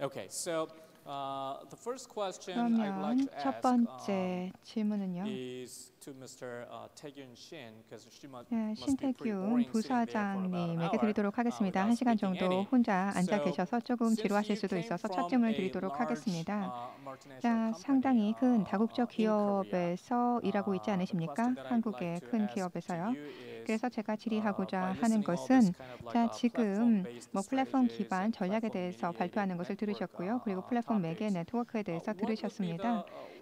Okay, so the first question I would like 그러면 to 첫 ask 번째 질문은요. is to Mr. Taekyun Shin, because she must be pretty 신태균 boring sitting there for about an 부사장님에게 hour 드리도록 하겠습니다. without 한 시간 speaking 정도 any. 혼자 앉아 So, 계셔서 조금 since 지루하실 you 수도 came 있어서 첫 from 질문을 a 드리도록 large 하겠습니다. multinational 자, company 상당히 큰 다국적 in Korea, 기업에서 일하고 있지 the question 않으십니까? that I would like 한국의 to 큰 ask to 기업에서요. you is 그래서 제가 질의하고자 by 하는 listening all this 것은 kind of like 자, 지금 platform-based 플랫폼 strategies 기반 and 전략에 platform 대해서 mediated 발표하는 것을 network 들으셨고요. 그리고 플랫폼 매개 topics. 네트워크에 대해서 What would be the 들으셨습니다.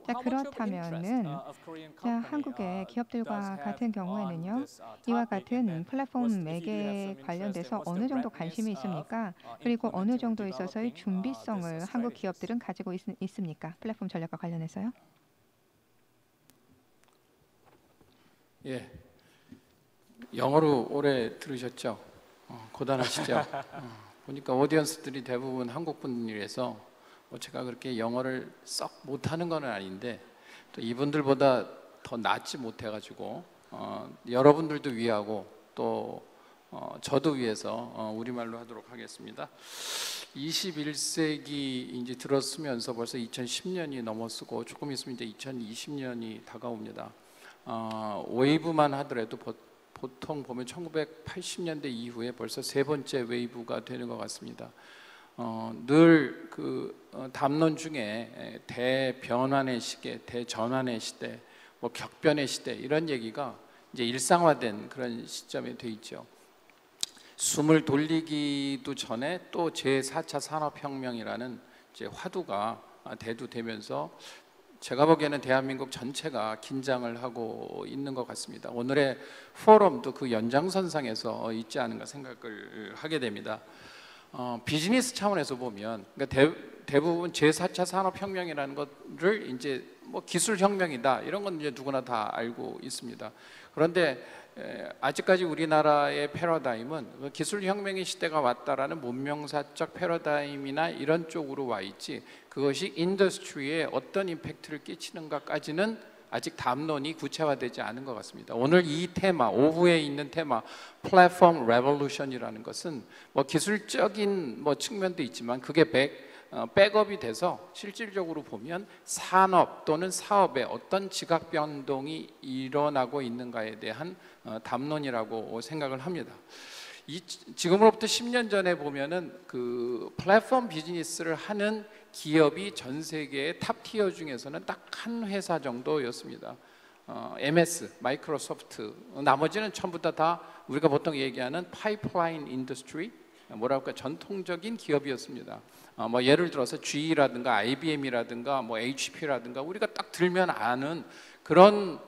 자, how much of interest 그렇다면은 of Korean 자, company 한국의 does 기업들과 have 같은 on 경우에는요. this 이와 topic, and 같은 then 플랫폼 if you do have 매개 some interest, then 관련돼서 what's the 어느 정도 readiness 관심이 of 있습니까? 그리고 어느 implementing or 정도 있어서의 developing 준비성을 these 한국 strategies? 기업들은 가지고 있습니까? 플랫폼 전략과 관련해서요. 예, 영어로 오래 들으셨죠? 고단하시죠? 보니까 오디언스들이 대부분 한국 분이라서 제가 그렇게 영어를 썩 못하는 건 아닌데 또 이분들보다 더 낫지 못해가지고 여러분들도 위하고 또 저도 위해서 우리말로 하도록 하겠습니다. 21세기 이제 들었으면서 벌써 2010년이 넘어서고 조금 있으면 이제 2020년이 다가옵니다. 웨이브만 하더라도 보통 보면 1980년대 이후에 벌써 세 번째 웨이브가 되는 것 같습니다. 늘 그 담론 중에 대변환의 시계, 대전환의 시대, 뭐 격변의 시대 이런 얘기가 이제 일상화된 그런 시점에 돼 있죠. 숨을 돌리기도 전에 또 제4차 산업혁명이라는 이제 화두가 대두되면서 제가 보기에는 대한민국 전체가 긴장을 하고 있는 것 같습니다. 오늘의 포럼도 그 연장선상에서 있지 않은가 생각을 하게 됩니다. 비즈니스 차원에서 보면 그러니까 대부분 제4차 산업혁명이라는 것을 이제 뭐 기술혁명이다 이런 건 이제 누구나 다 알고 있습니다. 그런데 아직까지 우리나라의 패러다임은 기술혁명의 시대가 왔다라는 문명사적 패러다임이나 이런 쪽으로 와 있지 그것이 인더스트리에 어떤 임팩트를 끼치는가까지는 아직 담론이 구체화되지 않은 것 같습니다. 오늘 이 테마, 오후에 있는 테마 플랫폼 레볼루션이라는 것은 뭐 기술적인 뭐 측면도 있지만 그게 백업이 돼서 실질적으로 보면 산업 또는 사업에 어떤 지각 변동이 일어나고 있는가에 대한 담론이라고 생각을 합니다. 지금으로부터 10년 전에 보면은 그 플랫폼 비즈니스를 하는 기업이 전 세계의 탑 티어 중에서는 딱 한 회사 정도였습니다. MS, 마이크로소프트, 나머지는 전부 다 우리가 보통 얘기하는 파이프라인 인더스트리, 뭐랄까 전통적인 기업이었습니다. 뭐 예를 들어서 GE라든가 IBM이라든가 뭐 HP라든가 우리가 딱 들면 아는 그런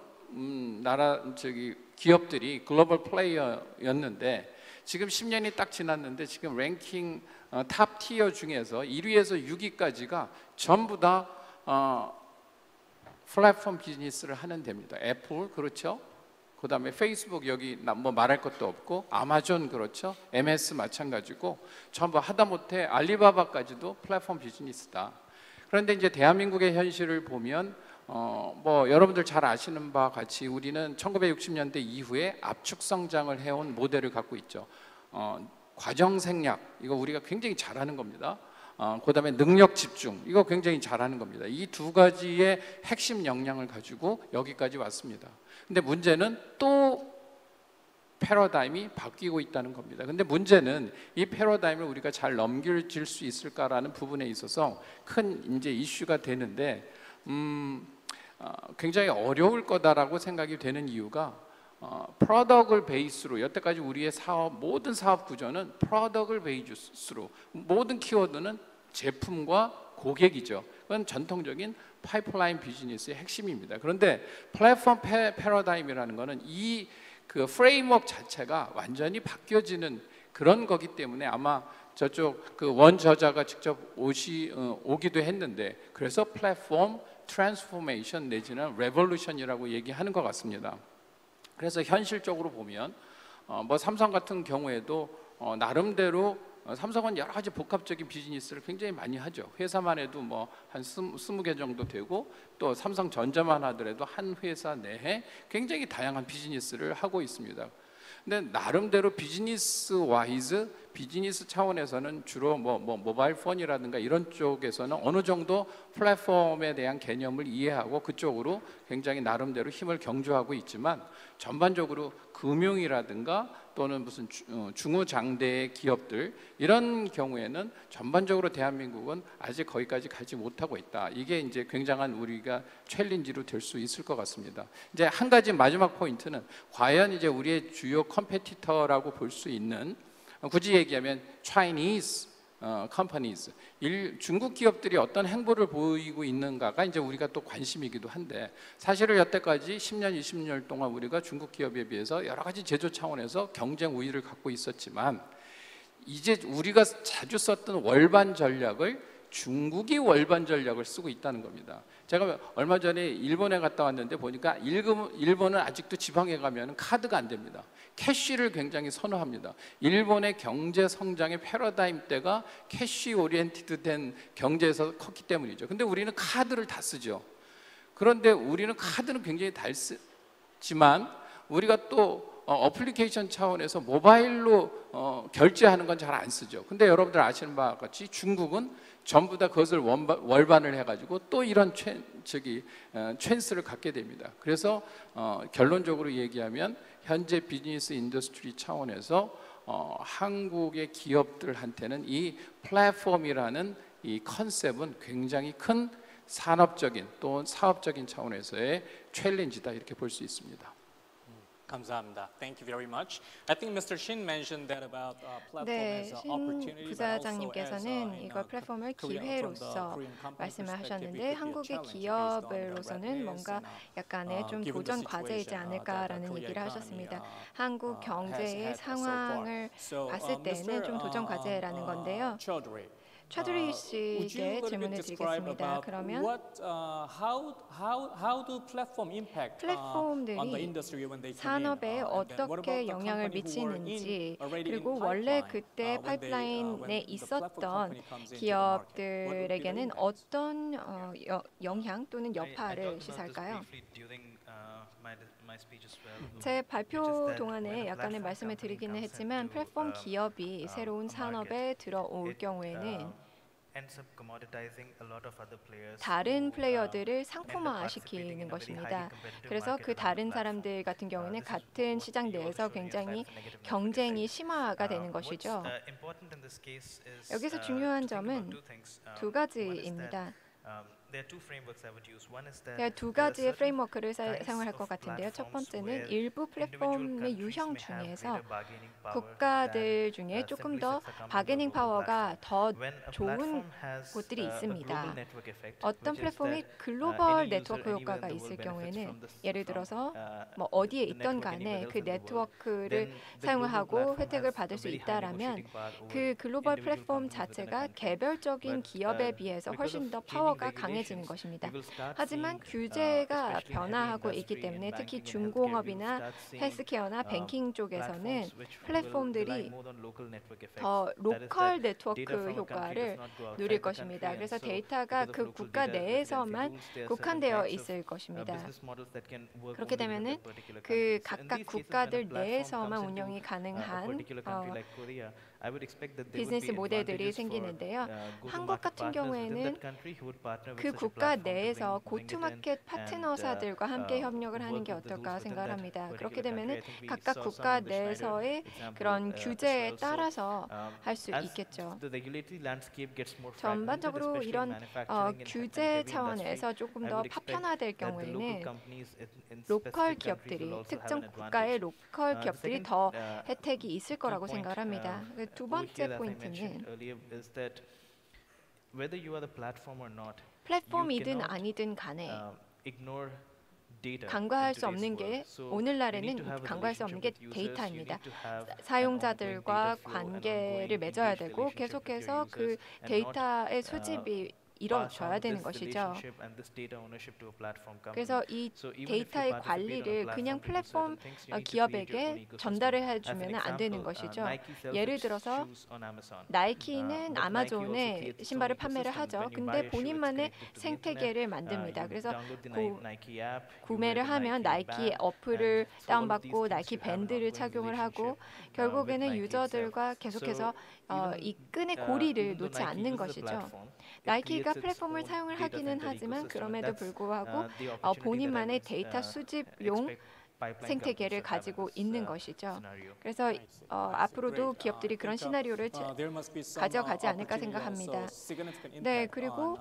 기업들이 글로벌 플레이어였는데 지금 10년이 딱 지났는데 지금 랭킹 탑 티어 중에서 1위에서 6위까지가 전부 다 플랫폼 비즈니스를 하는 데입니다. 애플 그렇죠? 그 다음에 페이스북 여기 뭐 말할 것도 없고 아마존 그렇죠? MS 마찬가지고 전부 하다못해 알리바바까지도 플랫폼 비즈니스다. 그런데 이제 대한민국의 현실을 보면 뭐 여러분들 잘 아시는 바와 같이 우리는 1960년대 이후에 압축 성장을 해온 모델을 갖고 있죠. 과정 생략 이거 우리가 굉장히 잘하는 겁니다. 그 다음에 능력 집중 이거 굉장히 잘하는 겁니다. 이 두 가지의 핵심 역량을 가지고 여기까지 왔습니다. 근데 문제는 또 패러다임이 바뀌고 있다는 겁니다. 근데 문제는 이 패러다임을 우리가 잘 넘길 수 있을까라는 부분에 있어서 큰 이제 이슈가 되는데 굉장히 어려울 거다라고 생각이 되는 이유가 프로덕을 베이스로 여태까지 우리의 모든 사업 구조는 프로덕을 베이스로 모든 키워드는 제품과 고객이죠. 그건 전통적인 파이프라인 비즈니스의 핵심입니다. 그런데 플랫폼 패러다임이라는 거는 이 그 프레임워크 자체가 완전히 바뀌어지는 그런 거기 때문에 아마 저쪽 그 원저자가 직접 오기도 했는데 그래서 플랫폼 트랜스포메이션 내지는 레볼루션이라고 얘기하는 것 같습니다. 그래서 현실적으로 보면 뭐 삼성 같은 경우에도 나름대로 삼성은 여러 가지 복합적인 비즈니스를 굉장히 많이 하죠. 회사만 해도 뭐 한 20개 정도 되고 또 삼성전자만 하더라도 한 회사 내에 굉장히 다양한 비즈니스를 하고 있습니다. 근데 나름대로 비즈니스 와이즈 비즈니스 차원에서는 주로 뭐 모바일 폰이라든가 이런 쪽에서는 어느 정도 플랫폼에 대한 개념을 이해하고 그쪽으로 굉장히 나름대로 힘을 경주하고 있지만 전반적으로 금융이라든가 또는 무슨 중후장대의 기업들 이런 경우에는 전반적으로 대한민국은 아직 거기까지 가지 못하고 있다. 이게 이제 굉장한 우리가 챌린지로 될 수 있을 것 같습니다. 이제 한 가지 마지막 포인트는 과연 이제 우리의 주요 컴페티터라고 볼 수 있는 굳이 얘기하면 Chinese companies, 중국 기업들이 어떤 행보를 보이고 있는가가 이제 우리가 또 관심이기도 한데 사실은 여태까지 10년, 20년 동안 우리가 중국 기업에 비해서 여러 가지 제조 차원에서 경쟁 우위를 갖고 있었지만 이제 우리가 자주 썼던 월반 전략을 중국이 월반 전략을 쓰고 있다는 겁니다. 제가 얼마 전에 일본에 갔다 왔는데 보니까 일본은 아직도 지방에 가면 카드가 안 됩니다. 캐시를 굉장히 선호합니다. 일본의 경제 성장의 패러다임 때가 캐시 오리엔티드 된 경제에서 컸기 때문이죠. 근데 우리는 카드를 다 쓰죠. 그런데 우리는 카드는 굉장히 잘 쓰지만 우리가 또 어플리케이션 차원에서 모바일로 결제하는 건 잘 안 쓰죠. 근데 여러분들 아시는 바와 같이 중국은 전부 다 그것을 월반을 해가지고 또 이런 찬스를 갖게 됩니다. 그래서 결론적으로 얘기하면 현재 비즈니스 인더스트리 차원에서 한국의 기업들한테는 이 플랫폼이라는 이 컨셉은 굉장히 큰 산업적인 또 사업적인 차원에서의 챌린지다 이렇게 볼 수 있습니다. 감사합니다. Thank you very much. I think Mr. Shin mentioned that about platform 네, as an 신 opportunity, but also 부사장님께서는 as 이걸 플랫폼을 Korean, 기회로서 from the Korean company 말씀을 perspective, 하셨는데 it could be a 한국의 challenge based on the 기업으로서는 red 뭔가 list and, 약간의 좀 given the 도전 과제이지 situation, 않을까라는 that the 얘기를 Korea 하셨습니다. economy, 한국 has 경제의 had so far. 상황을 So, 봤을 때는 좀 도전 과제라는 건데요. Chaudhry, 차두리 would you 씨에게 a little 질문을 bit describe 드리겠습니다. about 그러면 how do platform impact on the 플랫폼들이 industry when they come in? 산업에 And then what about 어떻게 the 영향을 company who were 미치는지 already in 그리고 원래 pipeline, 그때 when the 파이프라인에 platform 있었던 company comes into the market? What would be their 기업들에게는 impact? 어떤 영향 또는 여파를 시사할까요? 제 발표 동안에 약간의 말씀을 드리기는 했지만 플랫폼 기업이 새로운 산업에 들어올 경우에는 다른 플레이어들을 상품화시키는 것입니다. 그래서 그 다른 사람들 같은 경우는 같은 시장 내에서 굉장히 경쟁이 심화가 되는 것이죠. 여기서 중요한 점은 두 가지입니다. 제가 두 가지의 프레임워크를 사용을 할 것 같은데요. 첫 번째는 일부 플랫폼의 유형 중에서 국가들 중에 조금 더 바게닝 파워가 더 좋은 곳들이 있습니다. 어떤 플랫폼이 글로벌 네트워크 효과가 있을 경우에는 예를 들어서 뭐 어디에 있던 간에 그 네트워크를 사용을 하고 혜택을 받을 수 있다라면 그 글로벌 플랫폼 자체가 개별적인 기업에 비해서 훨씬 더 파워가 강해지는 것입니다. 하지만 규제가 변화하고 있기 때문에 특히 중공업이나 헬스케어나 뱅킹 쪽에서는 플랫폼들이 더 로컬 네트워크 효과를 누릴 것입니다. 그래서 데이터가 그 국가 내에서만 국한되어 있을 것입니다. 그렇게 되면은 그 각각 국가들 내에서만 운영이 가능한 비즈니스 모델들이 생기는데요. 한국 같은 경우에는 그 국가 내에서 고투마켓 파트너사들과 함께 협력을 하는 게 어떨까 생각을 합니다. 그렇게 되면은 각각 국가 내에서의 그런 규제에 따라서 할 수 있겠죠. 전반적으로 이런 규제 차원에서 조금 더 파편화될 경우에는 로컬 기업들이 특정 국가의 로컬 기업들이 더 혜택이 있을 거라고 생각을 합니다. 두 번째 포인트는 플랫폼이든 아니든 간에 간과할 수 없는 게 오늘날에는 간과할 수 없는 게 데이터입니다. 사용자들과 관계를 맺어야 되고 계속해서 그 데이터의 수집이 이뤄져야 되는 것이죠. 그래서 이 데이터의 관리를 그냥 플랫폼 기업에게 전달을 해주면 안 되는 것이죠. 예를 들어서 나이키는 아마존에 신발을 판매를 하죠. 근데 본인만의 생태계를 만듭니다. 그래서 구매를 하면 나이키 어플을 다운받고 나이키 밴드를 착용을 하고 결국에는 유저들과 계속해서 이 끈의 고리를 놓지 않는 것이죠. 나이키가 플랫폼을 사용을 하기는 하지만 그럼에도 불구하고 본인만의 데이터 수집용 생태계를 가지고 있는 것이죠. 그래서 앞으로도 기업들이 그런 시나리오를 가져가지 않을까 생각합니다. 네, 그리고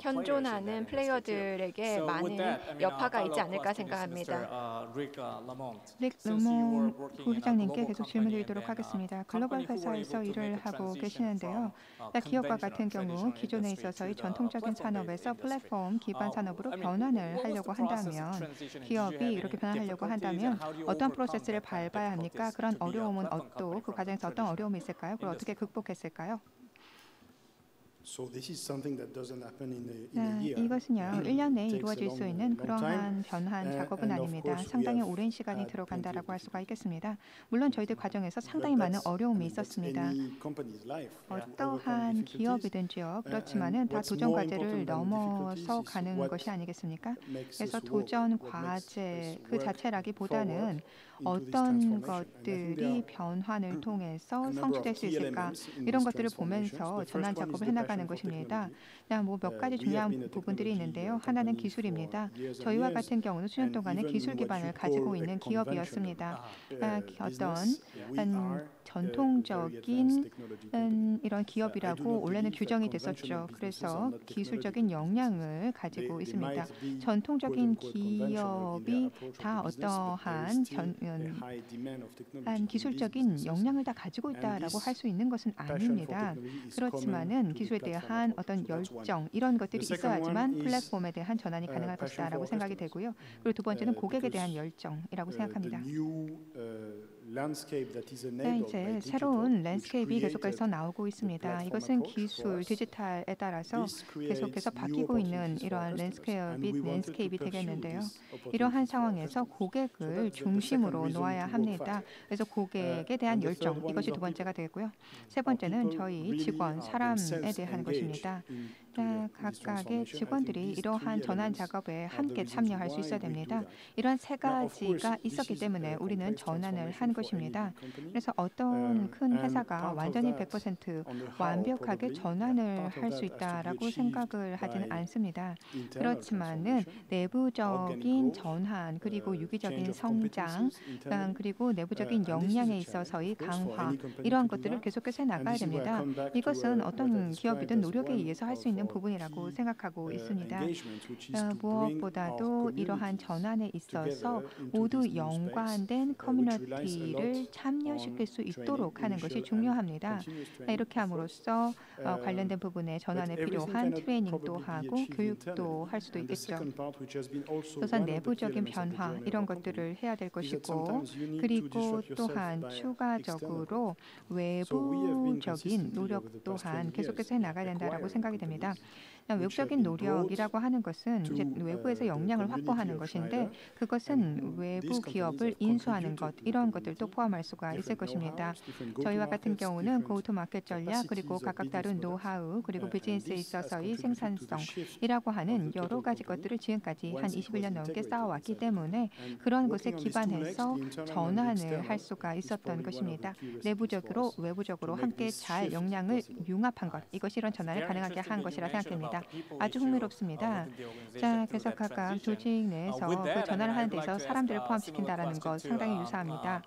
현존하는 플레이어들에게 많은 여파가 있지 않을까 생각합니다. 릭 르몽 부회장님께 계속 질문드리도록 하겠습니다. 글로벌 회사에서 일을 하고 계시는데요. 기업과 같은 경우 기존에 있어서의 전통적인 산업에서 플랫폼 기반 산업으로 변환을 하려고 한다면 기업이 이렇게 변환하려고 한다면 어떤 프로세스를 밟아야 합니까? 그런 어려움은 또 그 과정에서 어떤 어려움이 있을까요? 그걸 어떻게 극복했을까요? 이것은요, 1년 내에 이루어질 수 있는 그러한 변환 작업은 아닙니다. 상당히 오랜 시간이 들어간다라고 할 수가 있겠습니다. 물론 저희들 과정에서 상당히 많은 어려움이 있었습니다. 어떠한 기업이든지요. 그렇지만은 다 도전 과제를 넘어서 가는 것이 아니겠습니까? 그래서 도전 과제 그 자체라기보다는 어떤 것들이 변환을 통해서 성취될 수 있을까 이런 것들을 보면서 전환 작업을 해나가는 것입니다. 뭐 몇 가지 중요한 부분들이 있는데요. 하나는 기술입니다. 저희와 같은 경우는 수년 동안의 기술 기반을 가지고 있는 기업이었습니다. 어떤 전통적인 이런 기업이라고 원래는 규정이 됐었죠. 그래서 기술적인 역량을 가지고 있습니다. 전통적인 기업이 다 어떠한 기술적인 역량을 다 가지고 있다라고 할 수 있는 것은 아닙니다. 그렇지만은 기술에 대한 어떤 열정 이런 것들이 있어야지만 플랫폼에 대한 전환이 가능할 것이다라고 생각이 되고요. 그리고 두 번째는 고객에 대한 열정이라고 생각합니다. 이제 새로운 랜드스케이프가 계속해서 나오고 있습니다. 이것은 기술, 디지털에 따라서 계속해서 바뀌고 있는 이러한 랜드스케이프이 되겠는데요. 이러한 상황에서 고객을 중심으로 놓아야 합니다. 그래서 고객에 대한 열정, 이것이 두 번째가 되겠고요. 세 번째는 저희 직원, 사람에 대한 것입니다. 각각의 직원들이 이러한 전환 작업에 함께 참여할 수 있어야 됩니다. 이런 세 가지가 있었기 때문에 우리는 전환을 한 것입니다. 그래서 어떤 큰 회사가 완전히 100% 완벽하게 전환을 할 수 있다라고 생각을 하지는 않습니다. 그렇지만은 내부적인 전환 그리고 유기적인 성장 그리고 내부적인 역량에 있어서의 강화 이러한 것들을 계속해서 나가야 됩니다. 이것은 어떤 기업이든 노력에 의해서 할 수 있는 부분이라고 생각하고 있습니다. 무엇보다도 이러한 전환에 있어서 모두 연관된 커뮤니티를 참여시킬 수 있도록 하는 것이 중요합니다. 이렇게 함으로써 관련된 부분에 전환에 필요한 트레이닝도 하고 교육도 할 수도 있겠죠. 우선 내부적인 변화 이런 것들을 해야 될 것이고 그리고 또한 추가적으로 외부적인 노력 또한 계속해서 해나가야 된다라고 생각이 됩니다. 외부적인 노력이라고 하는 것은 이제 외부에서 역량을 확보하는 것인데 그것은 외부 기업을 인수하는 것 이런 것들도 포함할 수가 있을 것입니다. 저희와 같은 경우는 고투마켓 전략 그리고 각각 다른 노하우 그리고 비즈니스에 있어서의 생산성이라고 하는 여러 가지 것들을 지금까지 한 21년 넘게 쌓아왔기 때문에 그런 것에 기반해서 전환을 할 수가 있었던 것입니다. 내부적으로 외부적으로 함께 잘 역량을 융합한 것 이것이 이런 전환을 가능하게 한 것이라 생각됩니다. 아주 흥미롭습니다. 그래서 각각 조직 내에서 그 전환을 하는 데서 사람들을 포함시킨다라는 것 상당히 유사합니다.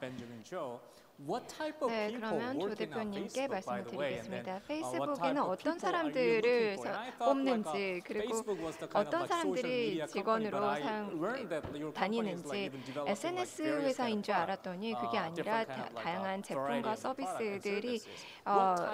네, 그러면 조 대표님께 말씀을 드리겠습니다. 페이스북에는 어떤 사람들을 뽑는지 그리고 어떤 사람들이 직원으로 다니는지 SNS 회사인 줄 알았더니 그게 아니라 다양한 제품과 서비스들이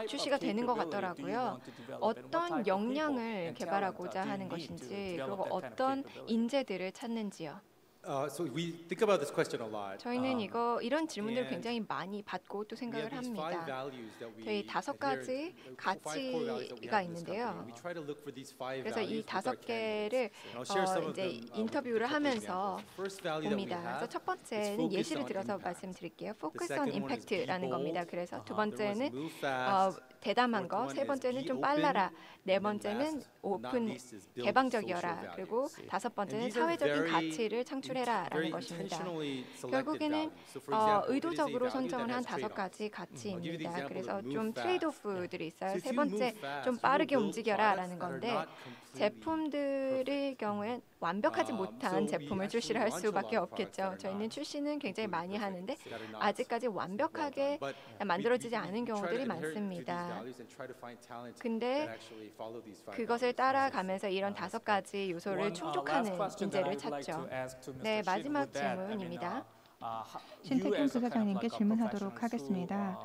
출시가 되는 것 같더라고요. 어떤 역량을 개발하고자 하는 것인지 그리고 어떤 인재들을 찾는지요. So we think about this question a lot. 저희는 이런 질문들을 and 굉장히 많이 받고 또 We 생각을 have these five 합니다. values that we 저희 다섯 adhere- 가지 the five core values that we 가치가 have in this 있는데요. company. We try to look for these five 그래서 이 values with our 다섯 개를 candidates. And I'll share some of 이제 them, with 인터뷰를 a couple 하면서 examples. The first value that we 봅니다. 그래서 have 첫 is 번째는 focus 예시를 on 들어서 impact. 말씀드릴게요. The Focus on second one is be Impact라는 bold. 겁니다. 그래서 두 The other 번째는 was move fast. 대담한 Fourth 거, one 세 is 번째는 be 좀 open. 빨라라, 네 And then 번째는 last but not 오픈 least is build 개방적이어라, social 그리고 values. 다섯 번째는 And these are 사회적인 very 가치를 창출해라라는 very 것입니다. intentionally selected 결국에는 values. So for example, it is a 의도적으로 value that 선정을 한 has 다섯 trade-offs. 가지 I'll give you the 가치입니다. example 그래서 of move 좀 fast. 트레이드오프들이 있어요. So 세 if you 번째, move fast, 좀 you will 빠르게 build 움직여라라는 products that are 건데 not completely 제품들의 경우엔 완벽하지 so 못한 we 제품을 actually 출시를 할 launch a lot 수밖에 of products that 없겠죠. are 저희는 not 출시는 굉장히 많이 completely 하는데 perfect, that are not 아직까지 well 완벽하게 done. But 만들어지지 we 않은 try to 경우들이 adhere to these 많습니다. values and try to find talent 근데 that actually follow these five 그것을 values. 따라가면서 이런 다섯 가지 요소를 One, 충족하는 last question that 인재를 I would like to 찾죠. ask to Mr. 네, Shin 마지막 with that, I mean, 질문입니다. 신태균 부사장님께 질문하도록 하겠습니다.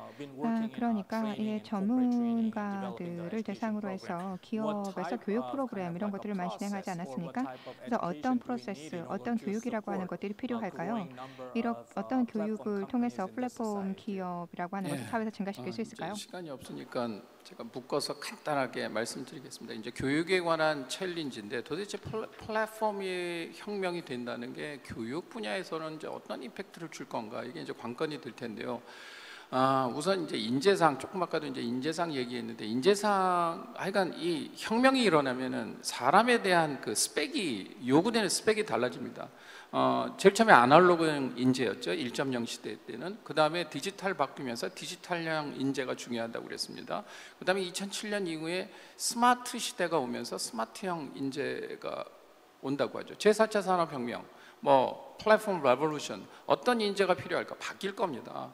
그러니까 이 전문가들을 대상으로 해서 기업에서 교육 프로그램 이런 것들을 많이 진행하지 않았습니까? 그래서 어떤 프로세스, 어떤 교육이라고 하는 것들이 필요할까요? 어떤 교육을 통해서 플랫폼 기업이라고 하는 것을 사회에서 증가시킬 수 있을까요? 시간이 없으니까 제가 묶어서 간단하게 말씀드리겠습니다. 이제 교육에 관한 챌린지인데 도대체 플랫폼이 혁명이 된다는 게 교육 분야에서는 이제 어떤 임팩트를 줄 건가 이게 이제 관건이 될 텐데요. 우선 이제 인재상 조금 아까도 이제 인재상 얘기했는데 인재상 하여간 이 혁명이 일어나면은 사람에 대한 그 스펙이 요구되는 스펙이 달라집니다. 제일 처음에 아날로그형 인재였죠. 1.0 시대 때는. 그 다음에 디지털 바뀌면서 디지털형 인재가 중요하다고 그랬습니다. 그 다음에 2007년 이후에 스마트 시대가 오면서 스마트형 인재가 온다고 하죠. 제4차 산업혁명, 뭐 플랫폼 레볼루션, 어떤 인재가 필요할까 바뀔 겁니다.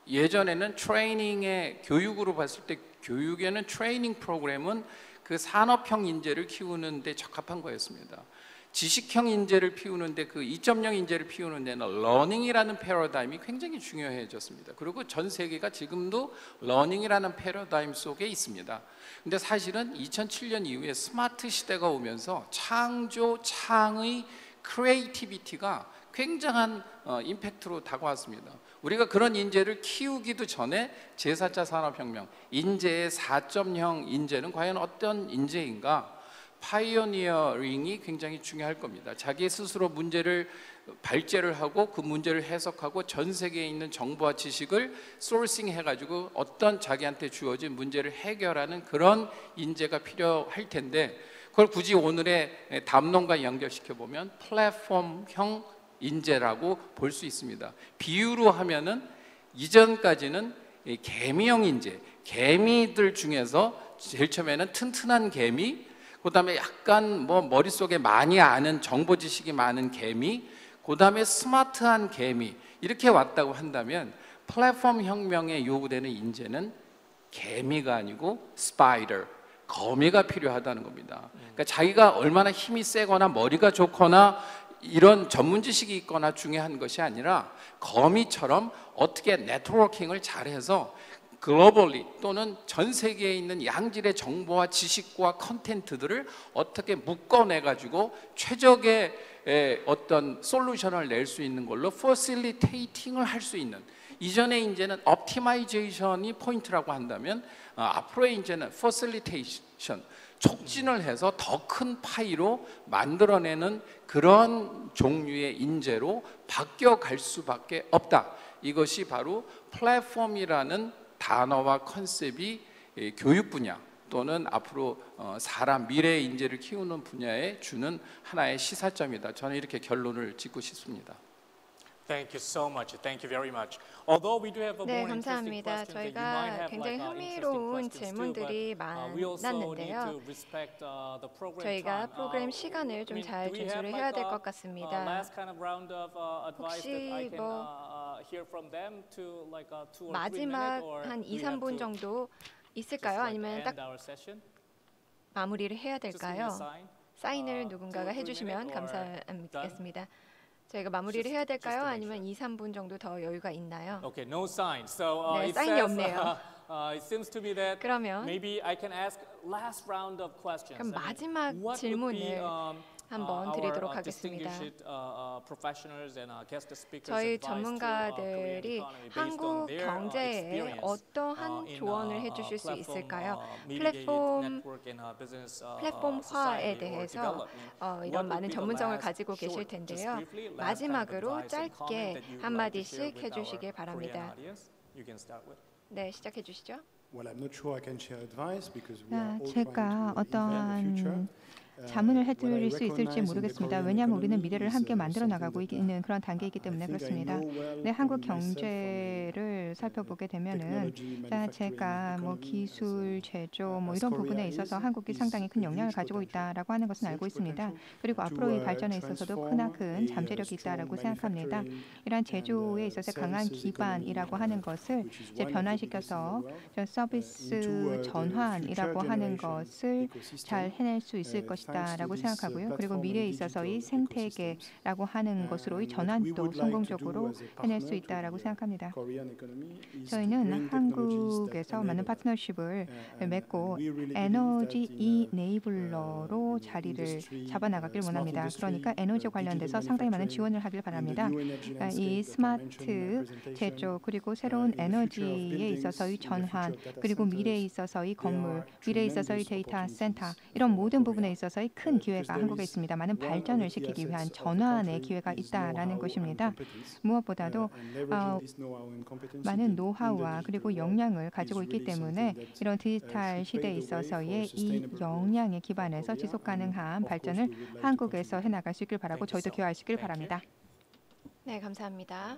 예전에는 트레이닝의 교육으로 봤을 때 교육에는 트레이닝 프로그램은 그 산업형 인재를 키우는 데 적합한 거였습니다. 지식형 인재를 피우는데 그 2.0 인재를 피우는 데는 러닝이라는 패러다임이 굉장히 중요해졌습니다. 그리고 전 세계가 지금도 러닝이라는 패러다임 속에 있습니다. 근데 사실은 2007년 이후에 스마트 시대가 오면서 창조, 창의, 크리에이티비티가 굉장한 임팩트로 다가왔습니다. 우리가 그런 인재를 키우기도 전에 제4차 산업혁명, 인재의 4.0 인재는 과연 어떤 인재인가? 파이오니어링이 굉장히 중요할 겁니다. 자기 스스로 문제를 발제를 하고 그 문제를 해석하고 전 세계에 있는 정보와 지식을 소싱 해가지고 어떤 자기한테 주어진 문제를 해결하는 그런 인재가 필요할 텐데 그걸 굳이 오늘의 담론과 연결시켜 보면 플랫폼형 인재라고 볼 수 있습니다. 비유로 하면은 이전까지는 개미형 인재, 개미들 중에서 제일 처음에는 튼튼한 개미, 그다음에 약간 뭐 머릿속에 많이 아는 정보 지식이 많은 개미, 그다음에 스마트한 개미 이렇게 왔다고 한다면 플랫폼 혁명에 요구되는 인재는 개미가 아니고 스파이더, 거미가 필요하다는 겁니다. 그러니까 자기가 얼마나 힘이 세거나 머리가 좋거나 이런 전문 지식이 있거나 중요한 것이 아니라 거미처럼 어떻게 네트워킹을 잘해서 글로벌리 또는 전 세계에 있는 양질의 정보와 지식과 컨텐츠들을 어떻게 묶어내 가지고 최적의 어떤 솔루션을 낼 수 있는 걸로 퍼실리테이팅을 할 수 있는 이전의 인재는 옵티마이제이션이 포인트라고 한다면 앞으로의 인재는 퍼실리테이션 촉진을 해서 더 큰 파이로 만들어내는 그런 종류의 인재로 바뀌어갈 수밖에 없다. 이것이 바로 플랫폼이라는 단어와 컨셉이 교육 분야 또는 앞으로 사람 미래의 인재를 키우는 분야에 주는 하나의 시사점이다. 저는 이렇게 결론을 짓고 싶습니다. Thank you so much. Thank you very much. Although we do have a 네, more interesting 감사합니다. questions that you might 저희가 have 굉장히 like interesting 흥미로운 questions too, 질문들이 but we also need 많았는데요. to respect the program 저희가 time. 프로그램 시간을 좀 잘 do we have 준수를 like 해야 될 것 a 같습니다. last kind of round of advice that I 혹시 can hear from them to like 2 or 3 마지막 minutes or 한 do you 2, have 3분 to 정도 just 있을까요? like 아니면 end 딱 our session? 마무리를 해야 Just give me a 될까요? sign. 사인을 2 누군가가 or 3 해주시면 minutes or 감사하겠습니다. 저희가 마무리를 해야 될까요? 아니면 2, 3분 정도 더 여유가 있나요? Okay, no sign. So 네, it 사인이 says 없네요. it seems to be that 그러면 maybe I can ask last round of questions. 그럼 I mean, 마지막 what would be 질문을 한번 드리도록 하겠습니다. 저희 전문가들이 한국 경제에 어떠한 조언을 해주실 수 있을까요? 플랫폼화에 대해서 이런 많은 전문성을 가지고 계실 텐데요. 마지막으로 짧게 한마디씩 해주시길 바랍니다. 네, 시작해 주시죠. 제가 어떠한 자문을 해드릴 수 있을지 모르겠습니다. 왜냐하면 우리는 미래를 함께 만들어 나가고 있는 그런 단계이기 때문에 그렇습니다. 네, 한국 경제를 살펴보게 되면은 제가 뭐 기술, 제조 뭐 이런 부분에 있어서 한국이 상당히 큰 영향을 가지고 있다라고 하는 것은 알고 있습니다. 그리고 앞으로의 발전에 있어서도 크나큰 잠재력이 있다라고 생각합니다. 이러한 제조에 있어서 강한 기반이라고 하는 것을 이제 변화시켜서 서비스 전환이라고 하는 것을 잘 해낼 수 있을 것이다. 라고 생각하고요. 그리고 미래에 있어서의 생태계라고 하는 것으로의 전환도 성공적으로 해낼 수 있다라고 생각합니다. 저희는 한국에서 많은 파트너십을 맺고 에너지 이네이블러로 자리를 잡아나가길 원합니다. 그러니까 에너지 관련돼서 상당히 많은 지원을 하길 바랍니다. 이 스마트 제조 그리고 새로운 에너지에 있어서의 전환 그리고 미래에 있어서의 건물, 미래에 있어서의 데이터 센터 이런 모든 부분에 있어서 큰 기회가 한국에 있습니다. 많은 발전을 시키기 위한 전환의 기회가 있다라는 것입니다. 무엇보다도 많은 노하우와 그리고 역량을 가지고 있기 때문에 이런 디지털 시대에 있어서의 이 역량에 기반해서 지속 가능한 발전을 한국에서 해나갈 수 있길 바라고 저희도 기여하시길 바랍니다. 네, 감사합니다.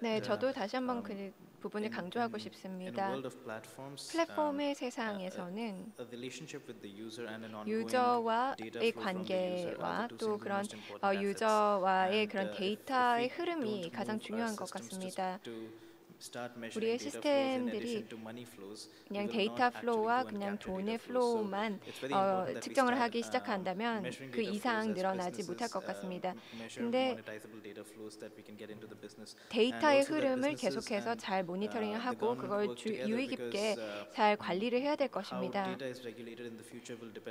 네, 저도 다시 한번 그 부분을 강조하고 싶습니다. 플랫폼의 세상에서는 유저와의 관계와 또 그런 유저와의 그런 데이터의 흐름이 가장 중요한 것 같습니다. 우리의 시스템들이 그냥 데이터 플로우와 그냥 돈의 플로우만 측정을 하기 시작한다면 그 이상 늘어나지 못할 것 같습니다. 근데 데이터의 흐름을 계속해서 잘 모니터링하고 그걸 유의 깊게 잘 관리를 해야 될 것입니다.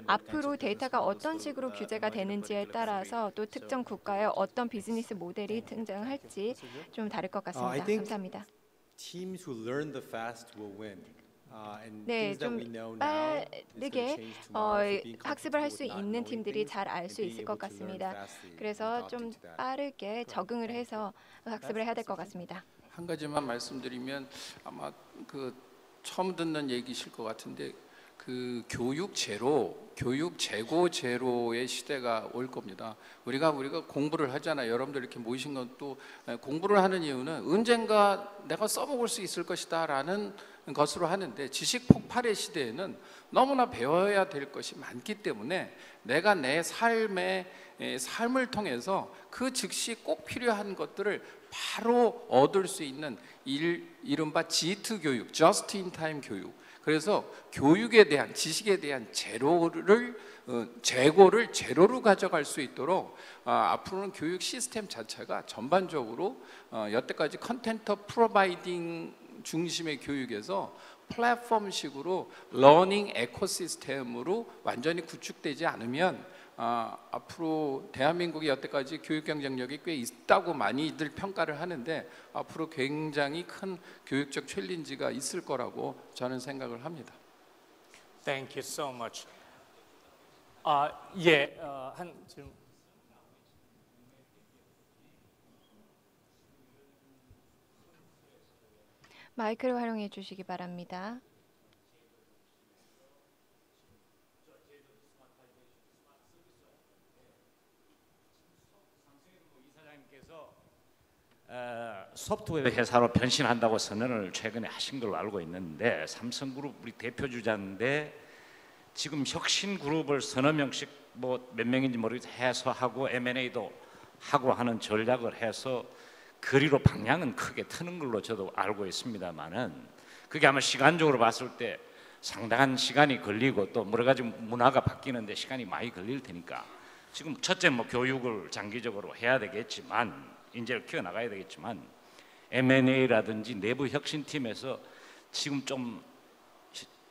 앞으로 데이터가 어떤 식으로 규제가 되는지에 따라서 또 특정 국가의 어떤 비즈니스 모델이 등장할지 좀 다를 것 같습니다. 감사합니다. Teams who learn the fast will win. 네, 좀 빠르게 학습을 할 수 있는 팀들이 잘 알 수 있을 것 같습니다. 그래서 좀 빠르게 적응을 해서 학습을 해야 될 것 같습니다. 한 가지만 말씀드리면 아마 그 처음 듣는 얘기실 것 같은데 그 교육 재고 제로의 시대가 올 겁니다. 우리가 공부를 하잖아요. 여러분들 이렇게 모이신 것도 공부를 하는 이유는 언젠가 내가 써먹을 수 있을 것이다라는 것으로 하는데 지식 폭발의 시대에는 너무나 배워야 될 것이 많기 때문에 내가 내 삶을 통해서 그 즉시 꼭 필요한 것들을 바로 얻을 수 있는 이른바 G2 교육, Just in Time 교육. 그래서 교육에 대한 지식에 대한 재고를 제로로 가져갈 수 있도록 앞으로는 교육 시스템 자체가 전반적으로 여태까지 컨텐트 프로바이딩 중심의 교육에서 플랫폼식으로 러닝 에코시스템으로 완전히 구축되지 않으면 앞으로 대한민국이 여태까지 교육 경쟁력이 꽤 있다고 많이들 평가를 하는데 앞으로 굉장히 큰 교육적 챌린지가 있을 거라고 저는 생각을 합니다. Thank you so much. 한 질문. 마이크를 활용해 주시기 바랍니다. 소프트웨어 회사로 변신한다고 선언을 최근에 하신 걸로 알고 있는데 삼성그룹 우리 대표 주자인데 지금 혁신그룹을 서너 명씩 뭐 몇 명인지 모르겠어요 해서 하고 M&A도 하고 하는 전략을 해서 거리로 방향은 크게 트는 걸로 저도 알고 있습니다만은 그게 아마 시간적으로 봤을 때 상당한 시간이 걸리고 또 여러 가지 문화가 바뀌는데 시간이 많이 걸릴 테니까 지금 첫째 뭐 교육을 장기적으로 해야 되겠지만 인재를 키워 나가야 되겠지만 M&A라든지 내부 혁신팀에서 지금 좀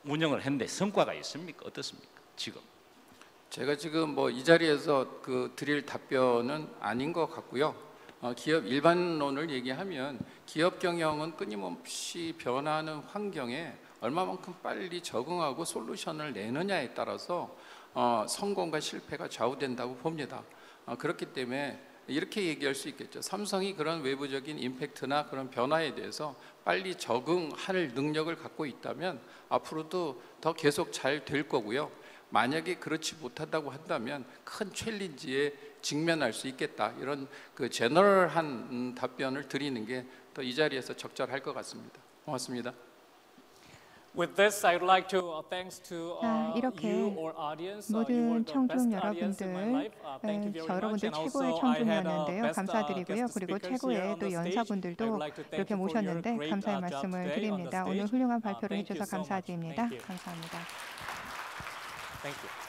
운영을 했는데 성과가 있습니까? 어떻습니까? 지금 제가 지금 뭐 이 자리에서 드릴 답변은 아닌 것 같고요. 기업 일반론을 얘기하면 기업 경영은 끊임없이 변화하는 환경에 얼마만큼 빨리 적응하고 솔루션을 내느냐에 따라서 성공과 실패가 좌우된다고 봅니다. 그렇기 때문에 이렇게 얘기할 수 있겠죠. 삼성이 그런 외부적인 임팩트나 그런 변화에 대해서 빨리 적응할 능력을 갖고 있다면 앞으로도 더 계속 잘 될 거고요. 만약에 그렇지 못한다고 한다면 큰 챌린지에 직면할 수 있겠다. 이런 제너럴한 답변을 드리는 게 더 이 자리에서 적절할 것 같습니다. 고맙습니다. With this, I would like to thanks to 이렇게 you or audience. You were 모든 the 청중 best audience in my 여러분들, life. Thank you very much. 여러분들 And 최고의 also, I had 청중이었는데요. best 감사드리고요. guest 그리고 speakers here 최고의 on 또 the stage. I 연사분들도 would like to thank 이렇게 you for your 모셨는데 great 감사의 job 말씀을 today on the 드립니다. 오늘 stage. 훌륭한 발표를 Thank you 해주셔서 so much. 감사드립니다. Thank you. 감사합니다. Thank you.